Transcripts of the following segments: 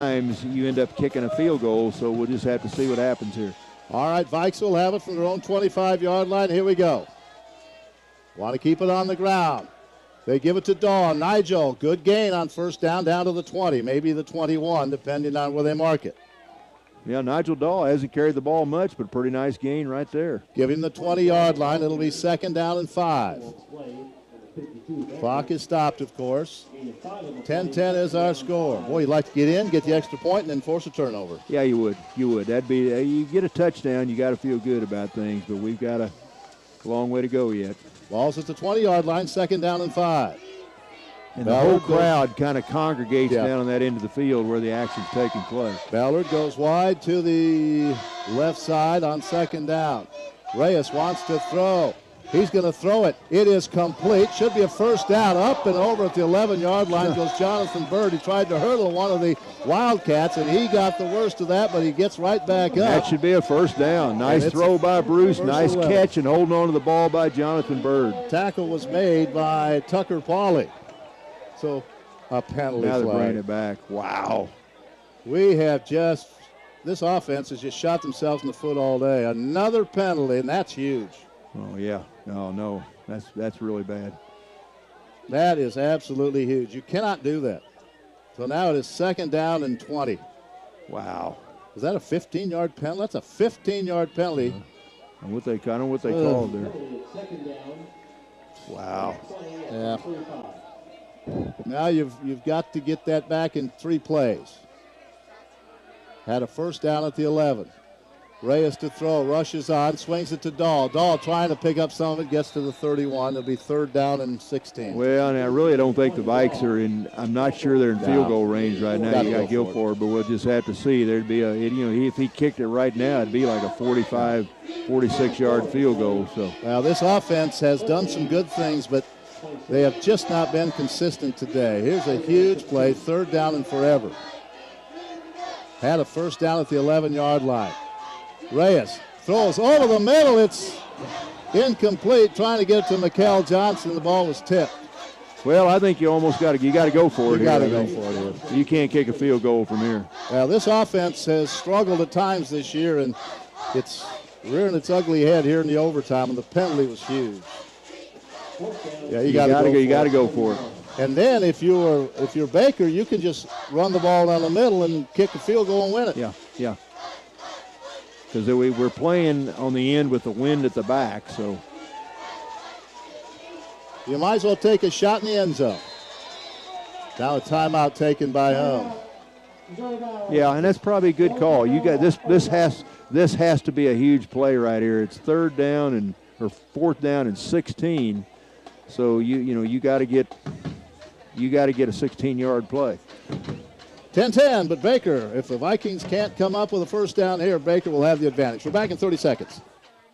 times you end up kicking a field goal, so we'll just have to see what happens here. All right, Vikes will have it from their own 25-yard line. Here we go. Want to keep it on the ground. They give it to Dawn. Nigel, good gain on first down to the 20, maybe the 21, depending on where they mark it. Yeah, Nigel Daw hasn't carried the ball much, but pretty nice gain right there. Give him the 20-yard line. It'll be 2nd down and 5. Clock is stopped, of course. 10-10 is our score. Boy, you'd like to get in, get the extra point, and then force a turnover. Yeah, you would. You would. That'd be you get a touchdown, you got to feel good about things, but we've got a long way to go yet. Ball's at the 20-yard line, 2nd down and 5. And the whole crowd kind of congregates down on that end of the field where the action's taking place. Ballard goes wide to the left side on 2nd down. Reyes wants to throw. He's going to throw it. It is complete. Should be a first down. Up and over at the 11-yard line goes Jonathan Bird. He tried to hurdle one of the Wildcats, and he got the worst of that, but he gets right back up. That should be a first down. Nice throw by Bruce. Nice catch and holding on to the ball by Jonathan Bird. Tackle was made by Tucker Pauley. So a penalty flag. Now they're bringing it back. Wow. We have just, this offense has just shot themselves in the foot all day. Another penalty, and that's huge. Oh, yeah. Oh, no. That's really bad. That is absolutely huge. You cannot do that. So now it is 2nd down and 20. Wow. Is that a 15-yard penalty? That's a 15-yard penalty. I don't know what they called there. Wow. Yeah. Now you've got to get that back in 3 plays. Had a first down at the 11. Reyes to throw, rushes on, swings it to Dahl. Dahl trying to pick up some of it, gets to the 31. It'll be 3rd down and 16. Well, and I really don't think the Vikes are in. I'm not sure they're in field goal range right now. You got to go for it, but we'll just have to see. There'd be if he kicked it right now, it'd be like a 45, 46-yard field goal. So. Well, this offense has done some good things, but they have just not been consistent today. Here's a huge play, 3rd down and forever. Had a first down at the 11-yard line. Reyes throws over the middle. It's incomplete. Trying to get it to Mikal Johnson. The ball was tipped. Well, I think you got to go for it. You got to go for it here. You can't kick a field goal from here. Well, this offense has struggled at times this year, and it's rearing its ugly head here in the overtime, and the penalty was huge. Yeah, you got to go for it. And then if you're Baker, you can just run the ball down the middle and kick a field goal and win it. Yeah. Because we're playing on the end with the wind at the back, so. You might as well take a shot in the end zone. Now a timeout taken by Hum. Yeah, and that's probably a good call. You got this has to be a huge play right here. It's 4th down and 16. So you got to get a 16-yard play. 10-10, but Baker, if the Vikings can't come up with a first down here, Baker will have the advantage. We're back in 30 seconds.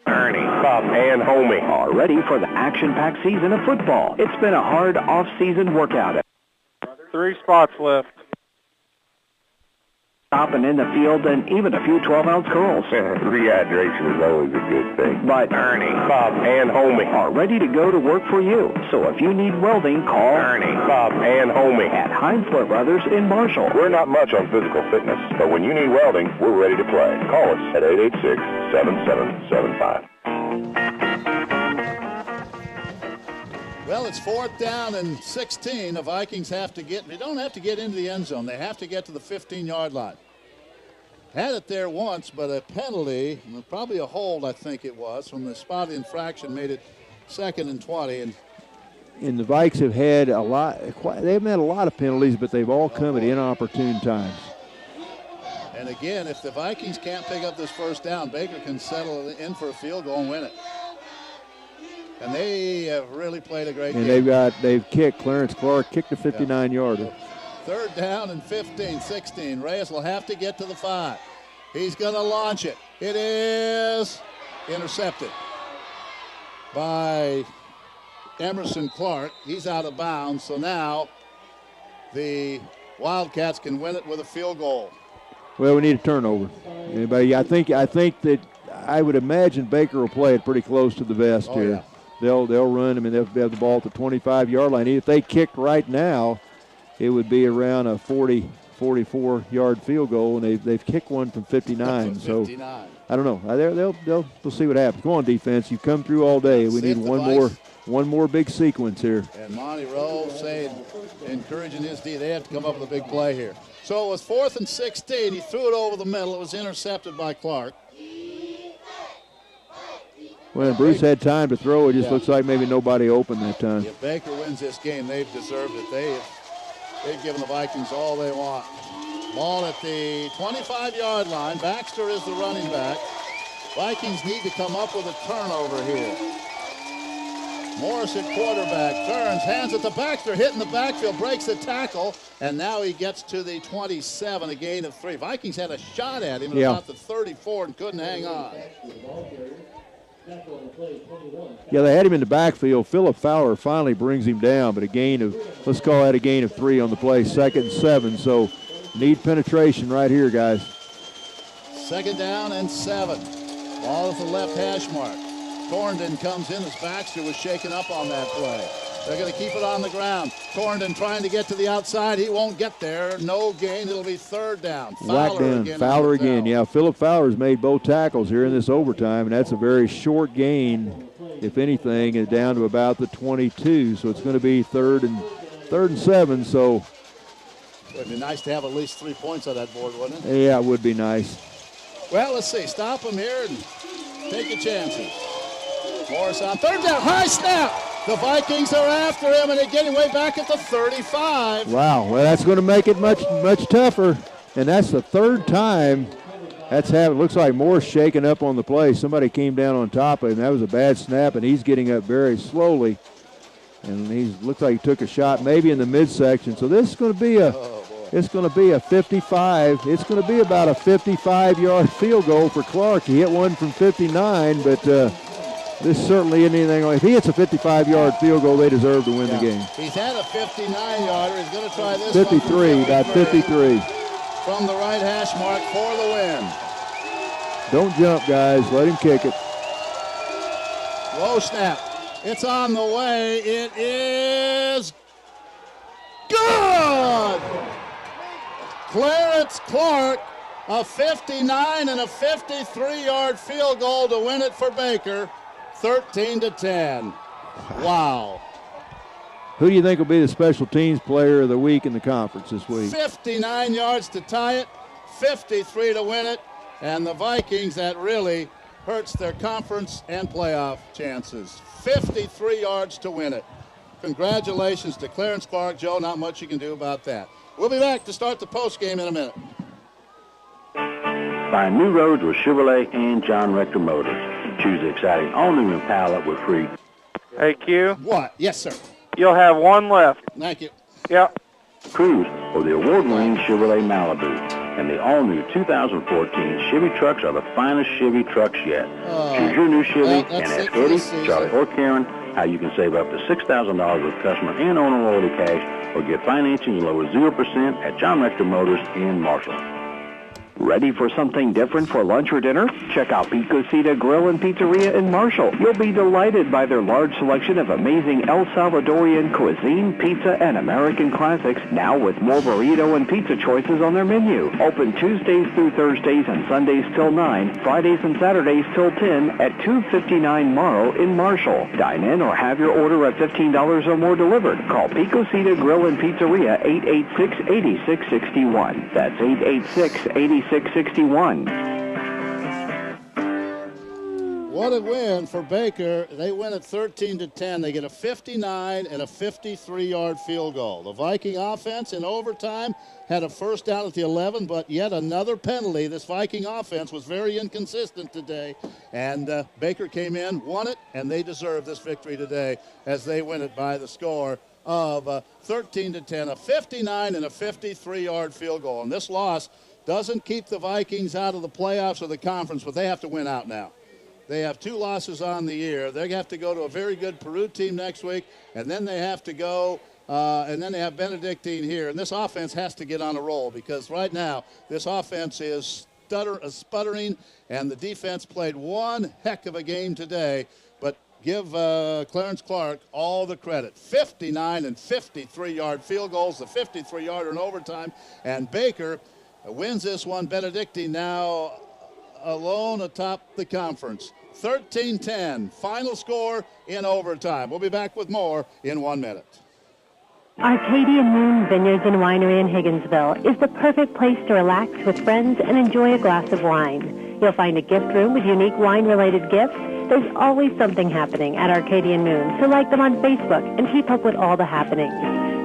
Ernie, Bob, and Homie are ready for the action-packed season of football. It's been a hard off-season workout. 3 spots left. Stopping in the field and even a few 12-ounce curls. Rehydration is always a good thing. But Ernie, Bob, and Homie are ready to go to work for you. So if you need welding, call Ernie, Bob, and Homie at Heinz Foot Brothers in Marshall. We're not much on physical fitness, but when you need welding, we're ready to play. Call us at 886-7775. Well, it's 4th down and 16. The Vikings they don't have to get into the end zone. They have to get to the 15-yard line. Had it there once, but a penalty, probably a hold, I think it was, from the spot infraction made it 2nd and 20. And the Vikes have had they've had a lot of penalties, but they've all come at inopportune times. And again, if the Vikings can't pick up this first down, Baker can settle in for a field goal and win it. And they have really played a great game. And they've kicked. Clarence Clark kicked a 59-yarder. 3rd down and 15, 16. Reyes will have to get to the 5. He's going to launch it. It is intercepted by Emerson Clark. He's out of bounds. So now the Wildcats can win it with a field goal. Well, we need a turnover. Anybody? I think that I would imagine Baker will play it pretty close to the vest here. Yeah. They'll run. I mean, they'll have the ball at the 25-yard line. If they kicked right now, it would be around a 40, 44-yard field goal, and they've kicked one from 59. So I don't know. We'll see what happens. Go on, defense. You've come through all day. We need one more big sequence here. And Monty Rowe saying, encouraging his D. They have to come up with a big play here. So it was 4th and 16. He threw it over the middle. It was intercepted by Clark. When Bruce had time to throw, it just looks like maybe nobody opened that time. If Baker wins this game, they've deserved it. They've given the Vikings all they want. Ball at the 25-yard line. Baxter is the running back. Vikings need to come up with a turnover here. Morris at quarterback, turns, hands it to Baxter, hitting the backfield, breaks the tackle, and now he gets to the 27, a gain of 3. Vikings had a shot at him at about the 34 and couldn't hang on. Yeah, they had him in the backfield. Philip Fowler finally brings him down, but a gain of, let's call that a gain of 3 on the play, 2nd and 7. So need penetration right here, guys. 2nd down and 7. Ball at the left hash mark. Torrendon comes in as Baxter was shaken up on that play. They're going to keep it on the ground. Torrendon trying to get to the outside. He won't get there. No gain. It'll be 3rd down. Fowler again. Yeah, Philip Fowler's made both tackles here in this overtime, and that's a very short gain, if anything, and down to about the 22. So it's going to be 3rd and 7. So it would be nice to have at least 3 points on that board, wouldn't it? Yeah, it would be nice. Well, let's see. Stop him here and take your chances. Morris on 3rd down. High snap. The Vikings are after him, and they're getting way back at the 35. Wow. Well, that's going to make it much tougher. And that's the 3rd time that's happened. Looks like Morris shaking up on the play. Somebody came down on top of him. That was a bad snap, and he's getting up very slowly. And he looks like he took a shot maybe in the midsection. So this is going to be it's going to be a 55. It's going to be about a 55-yard field goal for Clark. He hit one from 59, but this certainly isn't anything. If he hits a 55-yard field goal, they deserve to win the game. He's had a 59-yarder. He's going to try this 53, about 53. From the right hash mark for the win. Don't jump, guys. Let him kick it. Low snap. It's on the way. It is good! Clarence Clark, a 59 and a 53-yard field goal to win it for Baker, 13-10. Wow. Who do you think will be the special teams player of the week in the conference this week? 59 yards to tie it, 53 to win it, and the Vikings, that really hurts their conference and playoff chances. 53 yards to win it. Congratulations to Clarence Clark. Joe, not much you can do about that. We'll be back to start the postgame in a minute. Find new roads with Chevrolet and John Rector Motors. Choose the exciting all-new Impala with free. Hey, Q. What? Yes, sir. You'll have one left. Thank you. Yep. Cruise or the award-winning Chevrolet Malibu. And the all-new 2014 Chevy trucks are the finest Chevy trucks yet. Choose your new Chevy and ask Eddie, Charlie, or Karen how you can save up to $6,000 with customer and owner loyalty cash or get financing as low as 0% at John Rector Motors in Marshall. Ready for something different for lunch or dinner? Check out Picosita Grill and Pizzeria in Marshall. You'll be delighted by their large selection of amazing El Salvadorian cuisine, pizza, and American classics, now with more burrito and pizza choices on their menu. Open Tuesdays through Thursdays and Sundays till 9, Fridays and Saturdays till 10 at 259 Morrow in Marshall. Dine in or have your order at $15 or more delivered. Call Picosita Grill and Pizzeria 886-8661. That's 886-8661. What a win for Baker. They win at 13-10. They get a 59 and a 53-yard field goal. The Viking offense in overtime had a first down at the 11, but yet another penalty. This Viking offense was very inconsistent today, and Baker came in, won it, and they deserve this victory today as they win it by the score of 13-10, a 59 and a 53-yard field goal. And this loss doesn't keep the Vikings out of the playoffs or the conference, but they have to win out now. They have 2 losses on the year. They have to go to a very good Peru team next week, and then they have to go, and then they have Benedictine here. And this offense has to get on a roll because right now this offense is sputtering, and the defense played one heck of a game today. But give Clarence Clark all the credit. 59 and 53-yard field goals, the 53-yarder in overtime, and Baker wins this one. Benedictine now alone atop the conference. 13-10, final score in overtime. We'll be back with more in 1 minute. Arcadian Moon Vineyards and Winery in Higginsville is the perfect place to relax with friends and enjoy a glass of wine. You'll find a gift room with unique wine-related gifts. There's always something happening at Arcadian Moon, so like them on Facebook and keep up with all the happenings.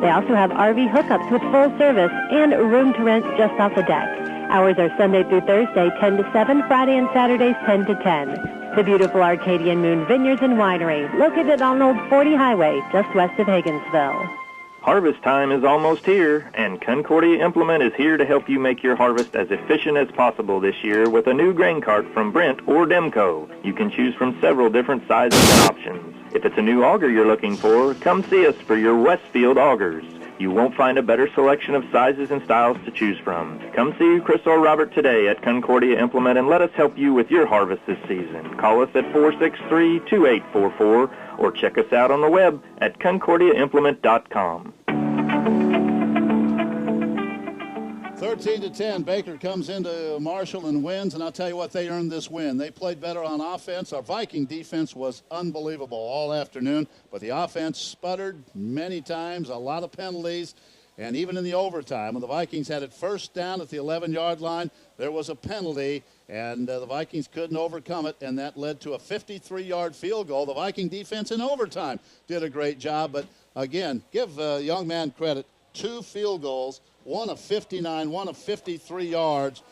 They also have RV hookups with full service and room to rent just off the deck. Hours are Sunday through Thursday, 10 to 7, Friday and Saturdays, 10 to 10. The beautiful Arcadian Moon Vineyards and Winery, located on Old 40 Highway, just west of Higginsville. Harvest time is almost here, and Concordia Implement is here to help you make your harvest as efficient as possible this year with a new grain cart from Brent or Demco. You can choose from several different sizes and options. If it's a new auger you're looking for, come see us for your Westfield augers. You won't find a better selection of sizes and styles to choose from. Come see Chris or Robert today at Concordia Implement and let us help you with your harvest this season. Call us at 463-2844 or check us out on the web at concordiaimplement.com. 13-10, Baker comes into Marshall and wins, and I'll tell you what, they earned this win. They played better on offense. Our Viking defense was unbelievable all afternoon, but the offense sputtered many times, a lot of penalties, and even in the overtime, when the Vikings had it first down at the 11-yard line, there was a penalty, and the Vikings couldn't overcome it, and that led to a 53-yard field goal. The Viking defense in overtime did a great job, but again, give the young man credit. 2 field goals, one of 59, one of 53 yards.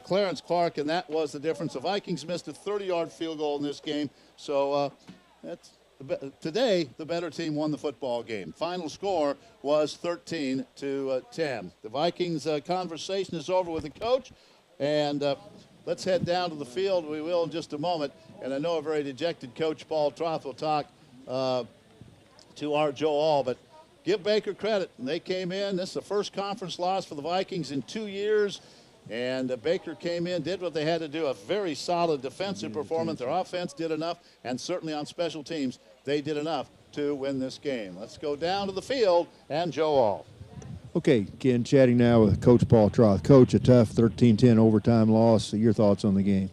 Clarence Clark, and that was the difference. The Vikings missed a 30-yard field goal in this game, so today the better team won the football game. Final score was 13-10. The Vikings conversation is over with the coach, and let's head down to the field. We will in just a moment, and I know a very dejected Coach Paul Troth will talk to our Joe All, but give Baker credit. They came in. This is the first conference loss for the Vikings in 2 years. And Baker came in, did what they had to do, a very solid defensive performance. Their offense did enough, and certainly on special teams, they did enough to win this game. Let's go down to the field and Joe All. Okay, Ken, chatting now with Coach Paul Troth. Coach, a tough 13-10 overtime loss. Your thoughts on the game?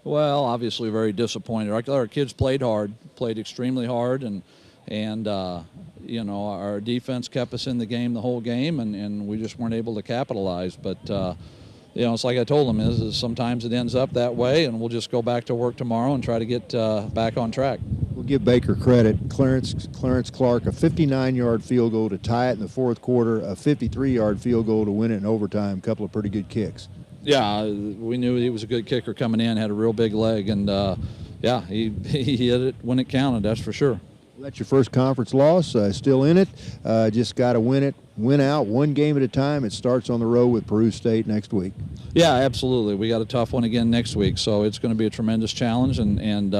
Well, obviously very disappointed. Our kids played hard, played extremely hard, and you know, our defense kept us in the game the whole game, and we just weren't able to capitalize. But, you know, it's like I told them, is sometimes it ends up that way, and we'll just go back to work tomorrow and try to get back on track. We'll give Baker credit. Clarence Clark, a 59-yard field goal to tie it in the fourth quarter, a 53-yard field goal to win it in overtime, a couple of pretty good kicks. Yeah, we knew he was a good kicker coming in, had a real big leg, and, yeah, he hit it when it counted, that's for sure. That's your first conference loss, still in it. Just got to win out one game at a time. It starts on the road with Peru State next week. Yeah, absolutely. We got a tough one again next week, so it's going to be a tremendous challenge. And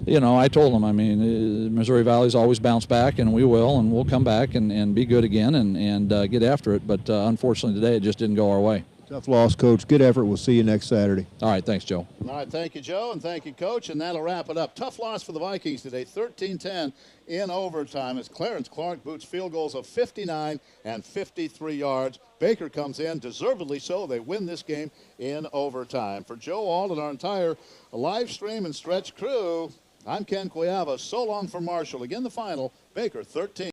you know, I told them, I mean, Missouri Valley's always bounce back, and we will, and we'll come back and be good again and get after it. But unfortunately today it just didn't go our way. Tough loss, Coach. Good effort. We'll see you next Saturday. All right. Thanks, Joe. All right. Thank you, Joe, and thank you, Coach. And that'll wrap it up. Tough loss for the Vikings today, 13-10 in overtime as Clarence Clark boots field goals of 59 and 53 yards. Baker comes in, deservedly so. They win this game in overtime. For Joe All and our entire live stream and stretch crew, I'm Ken Cuiava. So long for Marshall. Again, the final, Baker 13.